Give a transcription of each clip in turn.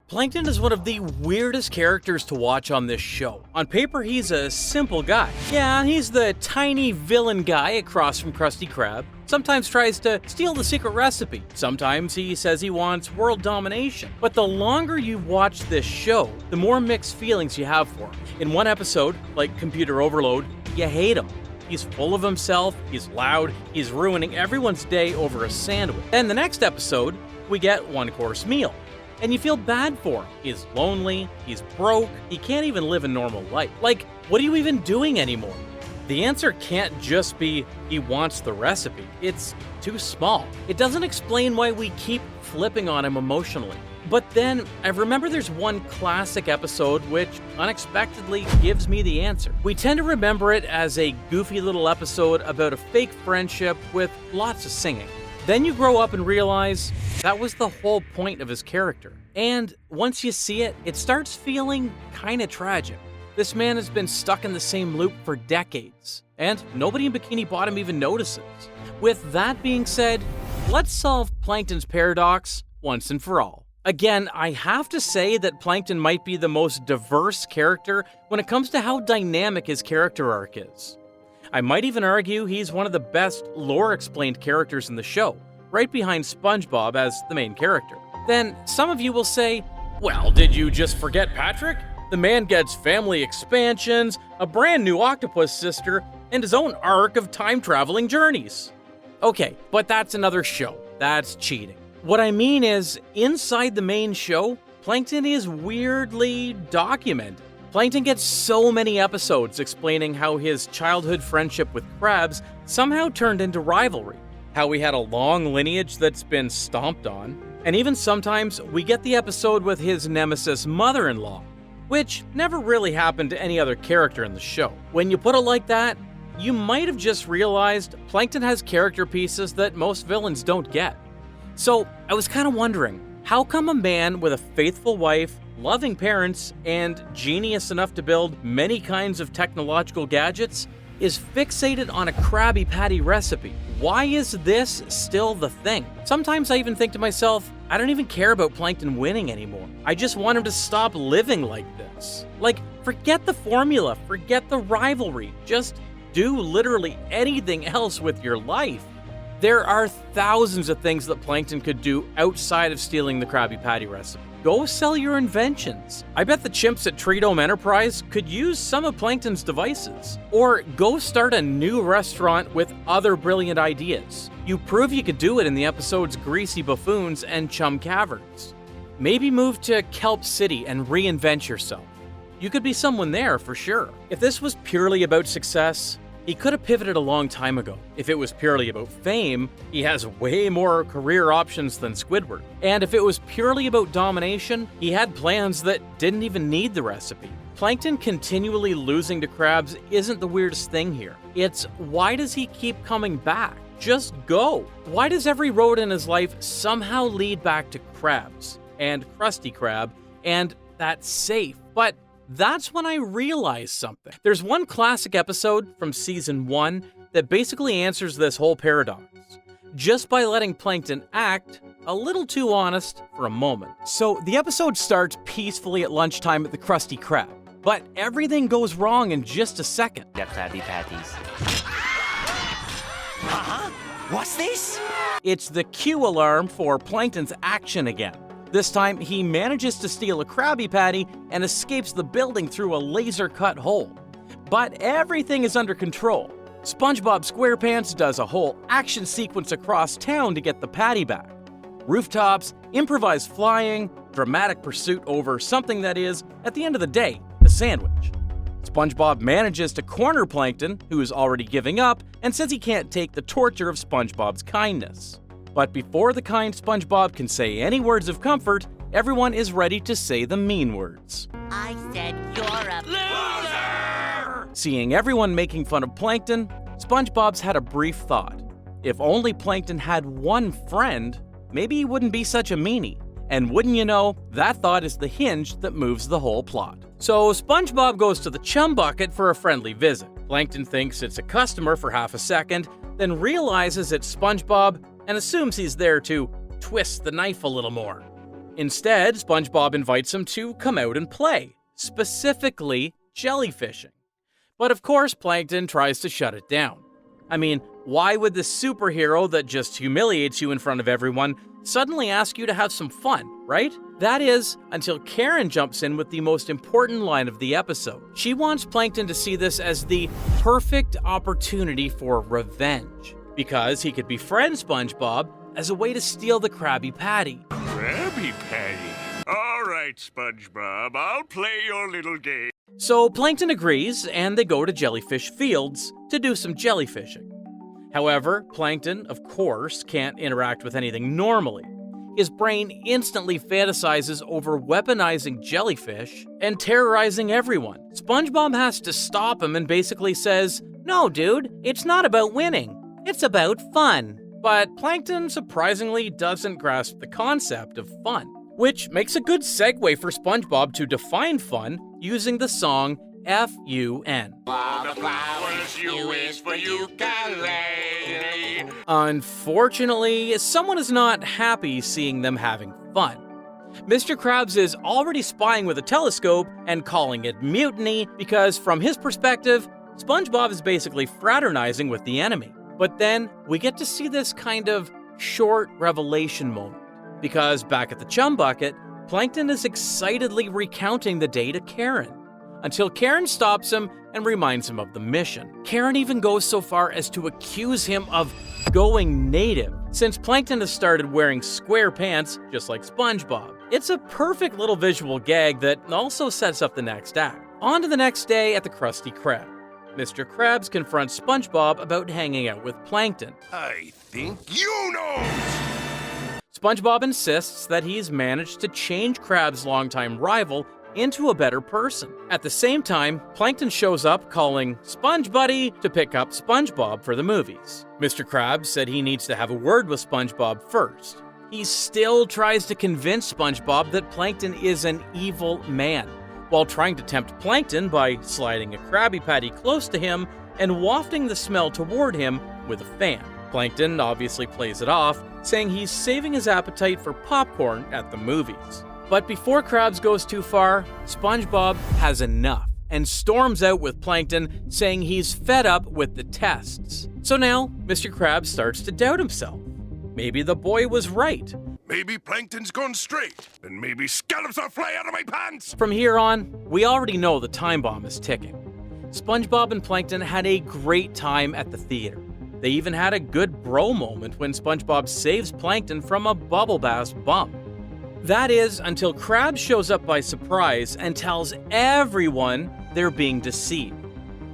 Plankton is one of the weirdest characters to watch on this show. On paper, he's a simple guy. Yeah, he's the tiny villain guy across from Krusty Krab. Sometimes tries to steal the secret recipe. Sometimes he says he wants world domination. But the longer you watch this show, the more mixed feelings you have for him. In one episode, like Computer Overload, you hate him. He's full of himself, he's loud, he's ruining everyone's day over a sandwich. Then the next episode, we get one-course meal. And you feel bad for him. He's lonely, he's broke, he can't even live a normal life. Like, what are you even doing anymore? The answer can't just be he wants the recipe. It's too small. It doesn't explain why we keep flipping on him emotionally. But then, I remember there's one classic episode which unexpectedly gives me the answer. We tend to remember it as a goofy little episode about a fake friendship with lots of singing. Then you grow up and realize that was the whole point of his character. And once you see it, it starts feeling kinda tragic. This man has been stuck in the same loop for decades, and nobody in Bikini Bottom even notices. With that being said, let's solve Plankton's paradox once and for all. Again, I have to say that Plankton might be the most diverse character when it comes to how dynamic his character arc is. I might even argue he's one of the best lore-explained characters in the show, right behind SpongeBob as the main character. Then some of you will say, well, did you just forget Patrick? The man gets family expansions, a brand new octopus sister, and his own arc of time-traveling journeys. Okay, but that's another show. That's cheating. What I mean is, inside the main show, Plankton is weirdly documented. Plankton gets so many episodes explaining how his childhood friendship with crabs somehow turned into rivalry, how he had a long lineage that's been stomped on, and even sometimes we get the episode with his nemesis mother-in-law, which never really happened to any other character in the show. When you put it like that, you might have just realized Plankton has character pieces that most villains don't get. So I was kind of wondering, how come a man with a faithful wife, loving parents, and genius enough to build many kinds of technological gadgets is fixated on a Krabby Patty recipe? Why is this still the thing? Sometimes I even think to myself, I don't even care about Plankton winning anymore. I just want him to stop living like this. Like, forget the formula, forget the rivalry, just do literally anything else with your life. There are thousands of things that Plankton could do outside of stealing the Krabby Patty recipe. Go sell your inventions. I bet the chimps at Treedome Enterprise could use some of Plankton's devices. Or go start a new restaurant with other brilliant ideas. You prove you could do it in the episodes Greasy Buffoons and Chum Caverns. Maybe move to Kelp City and reinvent yourself. You could be someone there for sure. If this was purely about success, he could have pivoted a long time ago. If it was purely about fame, he has way more career options than Squidward. And if it was purely about domination, he had plans that didn't even need the recipe. Plankton continually losing to crabs isn't the weirdest thing here. It's why does he keep coming back? Just go. Why does every road in his life somehow lead back to crabs and Krusty Krab, and that's safe? But that's when I realized something. There's one classic episode from season 1 that basically answers this whole paradox, just by letting Plankton act a little too honest for a moment. So the episode starts peacefully at lunchtime at the Krusty Krab, but everything goes wrong in just a second. The Krabby Patties. What's this? It's the cue alarm for Plankton's action again. This time, he manages to steal a Krabby Patty and escapes the building through a laser-cut hole. But everything is under control. SpongeBob SquarePants does a whole action sequence across town to get the patty back. Rooftops, improvised flying, dramatic pursuit over something that is, at the end of the day, a sandwich. SpongeBob manages to corner Plankton, who is already giving up, and says he can't take the torture of SpongeBob's kindness. But before the kind SpongeBob can say any words of comfort, everyone is ready to say the mean words. I said you're a loser! Seeing everyone making fun of Plankton, SpongeBob's had a brief thought. If only Plankton had one friend, maybe he wouldn't be such a meanie. And wouldn't you know, that thought is the hinge that moves the whole plot. So SpongeBob goes to the chum bucket for a friendly visit. Plankton thinks it's a customer for half a second, then realizes it's SpongeBob and assumes he's there to twist the knife a little more. Instead, SpongeBob invites him to come out and play, specifically jellyfishing. But of course, Plankton tries to shut it down. I mean, why would the superhero that just humiliates you in front of everyone suddenly ask you to have some fun, right? That is, until Karen jumps in with the most important line of the episode. She wants Plankton to see this as the perfect opportunity for revenge, because he could befriend SpongeBob as a way to steal the Krabby Patty. Krabby Patty? All right, SpongeBob, I'll play your little game. So Plankton agrees, and they go to Jellyfish Fields to do some jellyfishing. However, Plankton, of course, can't interact with anything normally. His brain instantly fantasizes over weaponizing jellyfish and terrorizing everyone. SpongeBob has to stop him and basically says, "No, dude, it's not about winning. It's about fun." But Plankton surprisingly doesn't grasp the concept of fun, which makes a good segue for SpongeBob to define fun using the song F-U-N. Unfortunately, someone is not happy seeing them having fun. Mr. Krabs is already spying with a telescope and calling it mutiny because, from his perspective, SpongeBob is basically fraternizing with the enemy. But then we get to see this kind of short revelation moment, because back at the Chum Bucket, Plankton is excitedly recounting the day to Karen, until Karen stops him and reminds him of the mission. Karen even goes so far as to accuse him of going native, since Plankton has started wearing square pants just like SpongeBob. It's a perfect little visual gag that also sets up the next act. On to the next day at the Krusty Krab. Mr. Krabs confronts SpongeBob about hanging out with Plankton. I think you know! SpongeBob insists that he's managed to change Krabs' longtime rival into a better person. At the same time, Plankton shows up calling Sponge Buddy to pick up SpongeBob for the movies. Mr. Krabs said he needs to have a word with SpongeBob first. He still tries to convince SpongeBob that Plankton is an evil man, while trying to tempt Plankton by sliding a Krabby Patty close to him and wafting the smell toward him with a fan. Plankton obviously plays it off, saying he's saving his appetite for popcorn at the movies. But before Krabs goes too far, SpongeBob has enough and storms out with Plankton, saying he's fed up with the tests. So now, Mr. Krabs starts to doubt himself. Maybe the boy was right. Maybe Plankton's gone straight, and maybe scallops are fly out of my pants! From here on, we already know the time bomb is ticking. SpongeBob and Plankton had a great time at the theater. They even had a good bro moment when SpongeBob saves Plankton from a bubble bath bump. That is, until Krabs shows up by surprise and tells everyone they're being deceived.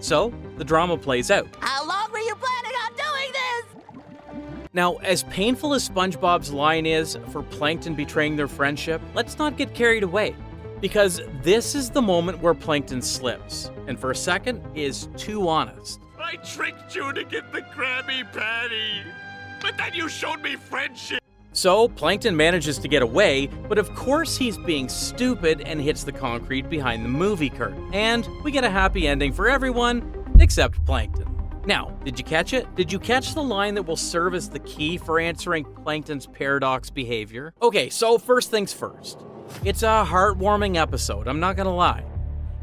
So, the drama plays out. How long were you planning on doing this? Now, as painful as SpongeBob's line is for Plankton betraying their friendship, let's not get carried away, because this is the moment where Plankton slips, and for a second is too honest. I tricked you to get the Krabby Patty, but then you showed me friendship! So, Plankton manages to get away, but of course he's being stupid and hits the concrete behind the movie curtain. And we get a happy ending for everyone, except Plankton. Now, did you catch it? Did you catch the line that will serve as the key for answering Plankton's paradox behavior? Okay, so first things first. It's a heartwarming episode, I'm not gonna lie.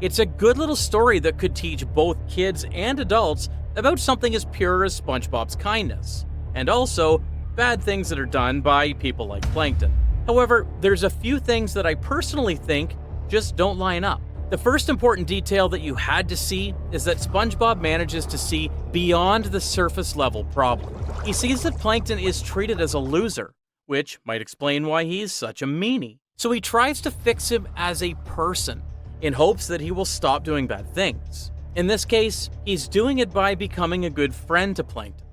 It's a good little story that could teach both kids and adults about something as pure as SpongeBob's kindness, and also bad things that are done by people like Plankton. However, there's a few things that I personally think just don't line up. The first important detail that you had to see is that SpongeBob manages to see beyond the surface level problem. He sees that Plankton is treated as a loser, which might explain why he's such a meanie. So he tries to fix him as a person, in hopes that he will stop doing bad things. In this case, he's doing it by becoming a good friend to Plankton.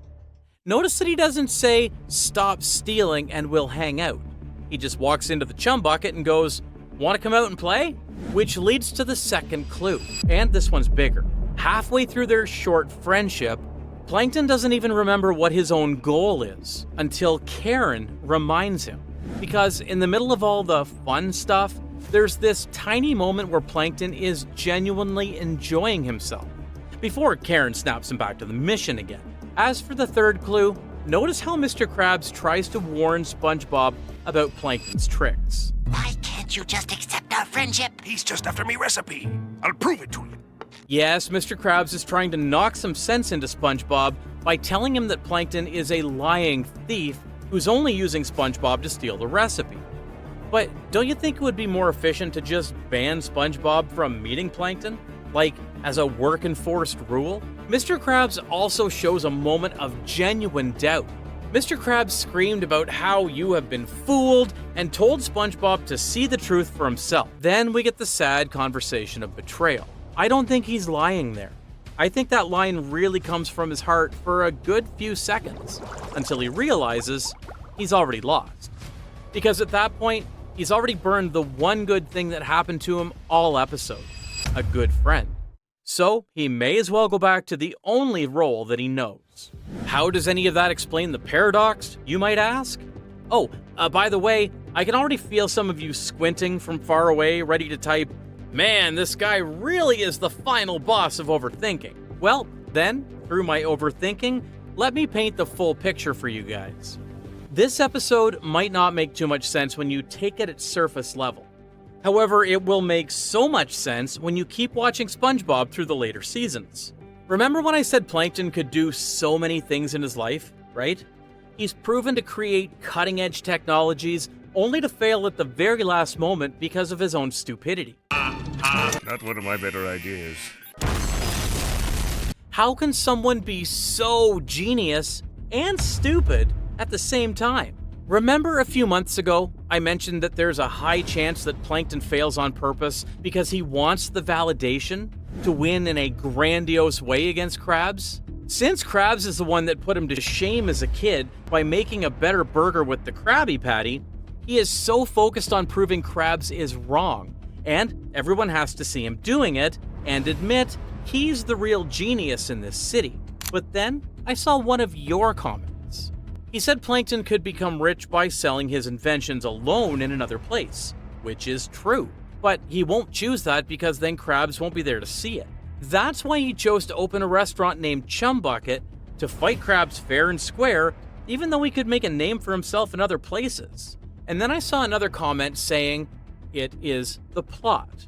Notice that he doesn't say, "Stop stealing and we'll hang out." He just walks into the Chum Bucket and goes, "Want to come out and play?" Which leads to the second clue, and this one's bigger. Halfway through their short friendship, Plankton doesn't even remember what his own goal is, until Karen reminds him. Because in the middle of all the fun stuff, there's this tiny moment where Plankton is genuinely enjoying himself, before Karen snaps him back to the mission again. As for the third clue, notice how Mr. Krabs tries to warn SpongeBob about Plankton's tricks. Can't you just accept our friendship? He's just after me recipe. I'll prove it to you. Yes, Mr. Krabs is trying to knock some sense into SpongeBob by telling him that Plankton is a lying thief who's only using SpongeBob to steal the recipe. But don't you think it would be more efficient to just ban SpongeBob from meeting Plankton? Like, as a work-enforced rule? Mr. Krabs also shows a moment of genuine doubt. Mr. Krabs screamed about how you have been fooled and told SpongeBob to see the truth for himself. Then we get the sad conversation of betrayal. I don't think he's lying there. I think that line really comes from his heart for a good few seconds, until he realizes he's already lost. Because at that point, he's already burned the one good thing that happened to him all episode, a good friend. So he may as well go back to the only role that he knows. How does any of that explain the paradox, you might ask? Oh, by the way, I can already feel some of you squinting from far away, ready to type, "Man, this guy really is the final boss of overthinking." Well, then, through my overthinking, let me paint the full picture for you guys. This episode might not make too much sense when you take it at surface level. However, it will make so much sense when you keep watching SpongeBob through the later seasons. Remember when I said Plankton could do so many things in his life, right? He's proven to create cutting-edge technologies only to fail at the very last moment because of his own stupidity. Not one of my better ideas. How can someone be so genius and stupid at the same time? Remember a few months ago, I mentioned that there's a high chance that Plankton fails on purpose because he wants the validation to win in a grandiose way against Krabs? Since Krabs is the one that put him to shame as a kid by making a better burger with the Krabby Patty, he is so focused on proving Krabs is wrong, and everyone has to see him doing it and admit he's the real genius in this city. But then I saw one of your comments. He said Plankton could become rich by selling his inventions alone in another place, which is true. But he won't choose that because then Krabs won't be there to see it. That's why he chose to open a restaurant named Chum Bucket to fight Krabs fair and square, even though he could make a name for himself in other places. And then I saw another comment saying, it is the plot.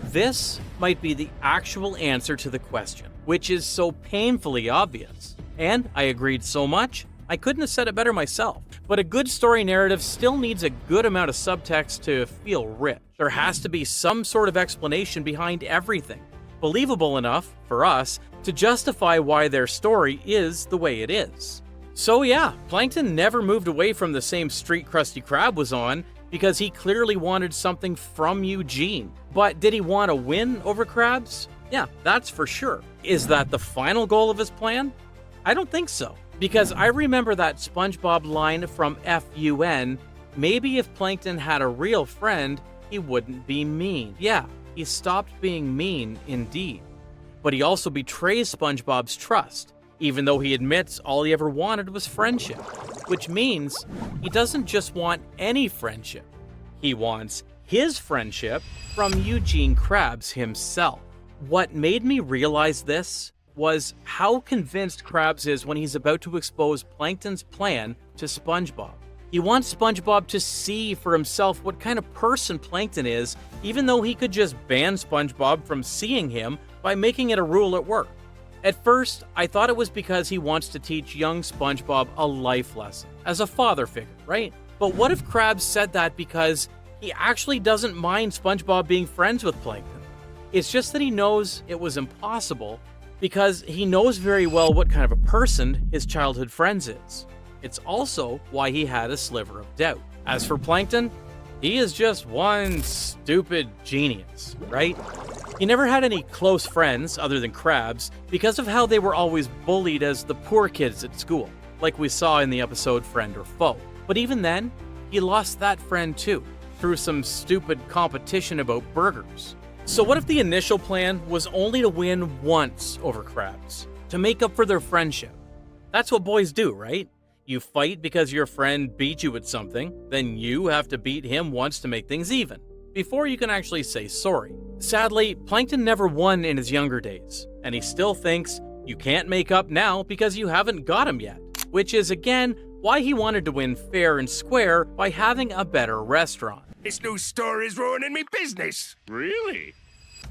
This might be the actual answer to the question, which is so painfully obvious. And I agreed so much, I couldn't have said it better myself. But a good story narrative still needs a good amount of subtext to feel rich. There has to be some sort of explanation behind everything, believable enough, for us, to justify why their story is the way it is. So yeah, Plankton never moved away from the same street Krusty Krab was on, because he clearly wanted something from Eugene. But did he want to win over Krabs? Yeah, that's for sure. Is that the final goal of his plan? I don't think so. Because I remember that SpongeBob line from FUN, maybe if Plankton had a real friend, he wouldn't be mean. Yeah, he stopped being mean indeed. But he also betrays SpongeBob's trust, even though he admits all he ever wanted was friendship. Which means he doesn't just want any friendship. He wants his friendship from Eugene Krabs himself. What made me realize this was how convinced Krabs is when he's about to expose Plankton's plan to SpongeBob. He wants SpongeBob to see for himself what kind of person Plankton is, even though he could just ban SpongeBob from seeing him by making it a rule at work. At first, I thought it was because he wants to teach young SpongeBob a life lesson, as a father figure, right? But what if Krabs said that because he actually doesn't mind SpongeBob being friends with Plankton? It's just that he knows it was impossible because he knows very well what kind of a person his childhood friends is. It's also why he had a sliver of doubt. As for Plankton, he is just one stupid genius, right? He never had any close friends other than Krabs because of how they were always bullied as the poor kids at school, like we saw in the episode Friend or Foe. But even then, he lost that friend too, through some stupid competition about burgers. So what if the initial plan was only to win once over Krabs, to make up for their friendship? That's what boys do, right? You fight because your friend beat you at something, then you have to beat him once to make things even, before you can actually say sorry. Sadly, Plankton never won in his younger days, and he still thinks you can't make up now because you haven't got him yet, which is again why he wanted to win fair and square by having a better restaurant. This new store is ruining me business. Really?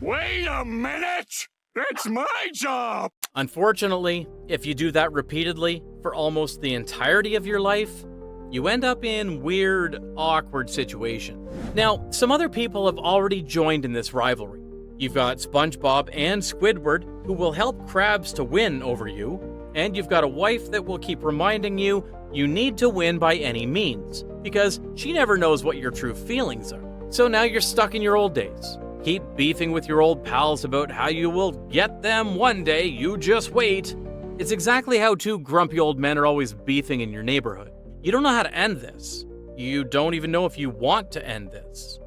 Wait a minute! That's my job! Unfortunately, if you do that repeatedly for almost the entirety of your life, you end up in weird, awkward situation. Now, some other people have already joined in this rivalry. You've got SpongeBob and Squidward, who will help Krabs to win over you, and you've got a wife that will keep reminding you you need to win by any means, because she never knows what your true feelings are. So now you're stuck in your old days. Keep beefing with your old pals about how you will get them one day, you just wait. It's exactly how two grumpy old men are always beefing in your neighborhood. You don't know how to end this. You don't even know if you want to end this.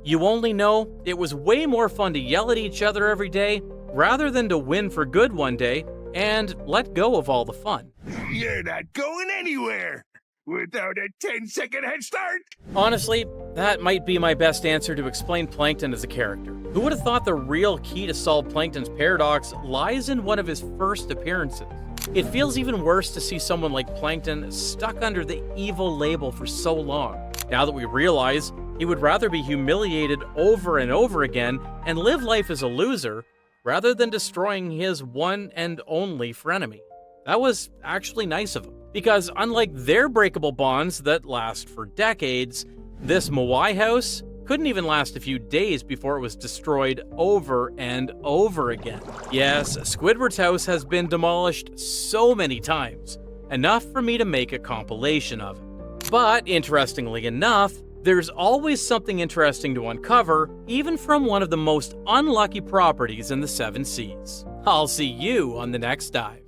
You only know it was way more fun to yell at each other every day rather than to win for good one day and let go of all the fun. You're not going anywhere without a 10-second head start. Honestly, that might be my best answer to explain Plankton as a character. Who would have thought the real key to solve Plankton's paradox lies in one of his first appearances? It feels even worse to see someone like Plankton stuck under the evil label for so long. Now that we realize he would rather be humiliated over and over again and live life as a loser rather than destroying his one and only frenemy. That was actually nice of him, because unlike their breakable bonds that last for decades, this Moai house couldn't even last a few days before it was destroyed over and over again. Yes, Squidward's house has been demolished so many times, enough for me to make a compilation of it. But interestingly enough, there's always something interesting to uncover, even from one of the most unlucky properties in the 7 Seas. I'll see you on the next dive.